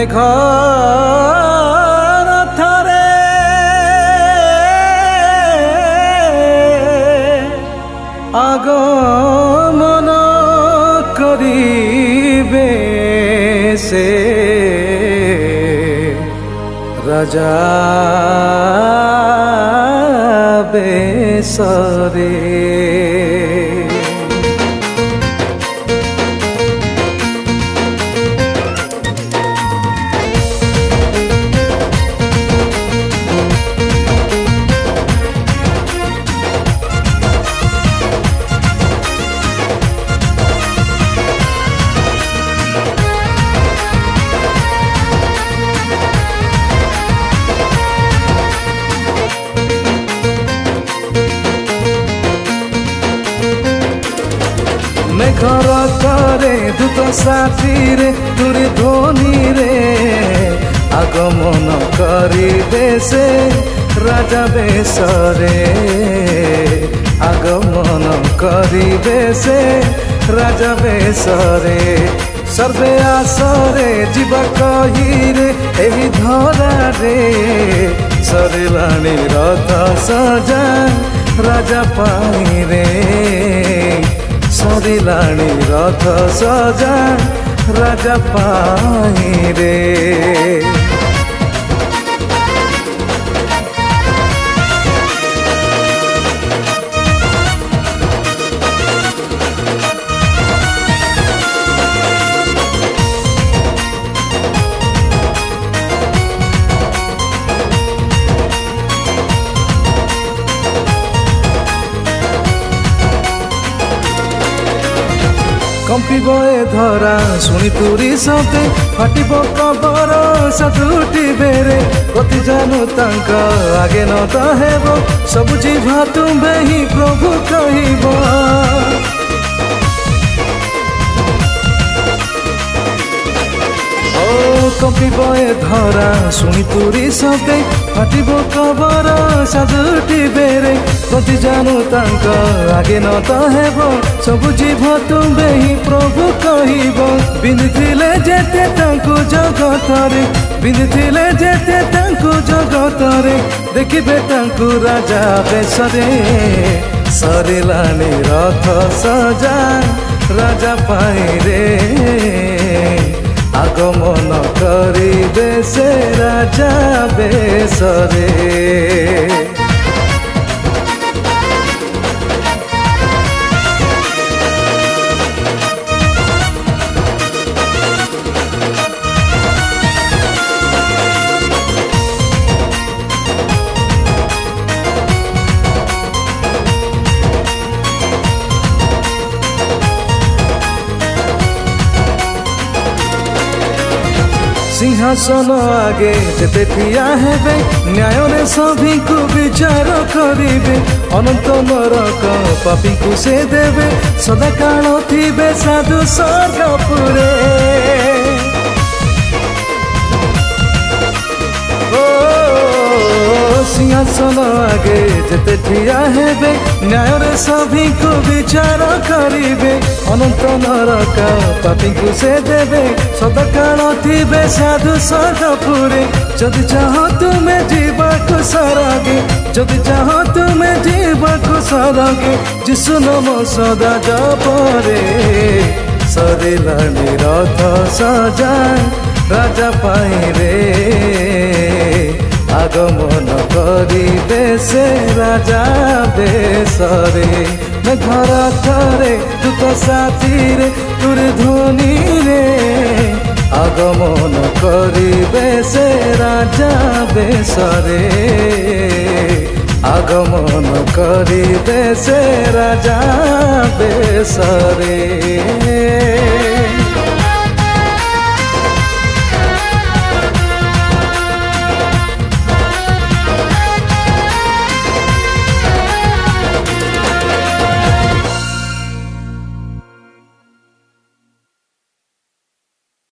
মেঘৰ থৰে আগমন কৰিবে সে ৰাজা বেচৰে। মেঘৰ তৰে দূত সাথীৰে তোৰ ধ্বনিৰে আগমন কৰিবে সে ৰাজা বেচৰে আগমন কৰিবে সে ৰাজা বেচৰে। সর্বে আসরে যা কহিরে এই ধরারে সরিলাণী রথ সজা রাজা পাইরে সরিলাণী রথ সজা রাজা পাইরে। কম্পিব এ ধরা শুনি তুরি শব্দে ফাটিব কবর সাধুটি বেড়ে প্রতি জানু তাঙ্ক আগে নত হেব সবু জিভা তুম্ভে হি প্রভু কহিব। কম্পিব এ ধরা শুনি তুরি শব্দে ফাটিব কবর সাধুটি বেড়ে প্রতি জানু তাঙ্ক আগে নত হেব সবু জীব তুম্ভে হি প্রভু কহিব। বিঁধিলে যেতে তাঙ্কু জগতরে বিঁধিলে যেতে তাঙ্কু জগতরে দেখিবে তাঙ্কু রাজা বেশরে সরিলাণী রথ সজা রাজা পাইরে আগমন করিবে সে রাজা বেশরে। সিংহাসন আগে যেতে ঠিয়া হেবে ন্যায়রে সভিଙ୍କୁ বিচার করিবে অনন্ত নরক পাপীଙ୍କୁ সে দেবে সদাকাল থিবে সাধু স্বর্গপুরে। সিংহাসন আগে যেতে ঠিয়া হেবে ন্যায়রে সভিଙ୍କୁ বিচার করিবে অনন্ত নরক পাপীଙ୍କୁ সে দেবে সদাকাল থিবে সাধু স্বর্গপুরে। যদি চাহ তুমে ଯିବାକୁ স্বর্গে যদি চাহ তুমে ଯିବାକୁ স্বর্গে যিশু নাম সদা জপরে সরিলাণী রথ সজা রাজা পাইরে আগমন করিবে সে রাজা বেশরে। মেঘর থরে দূত সাথীরে তোর ধ্বনিরে আগমন করিবে সে রাজা বেশরে আগমন করিবে সে রাজা বেশরে।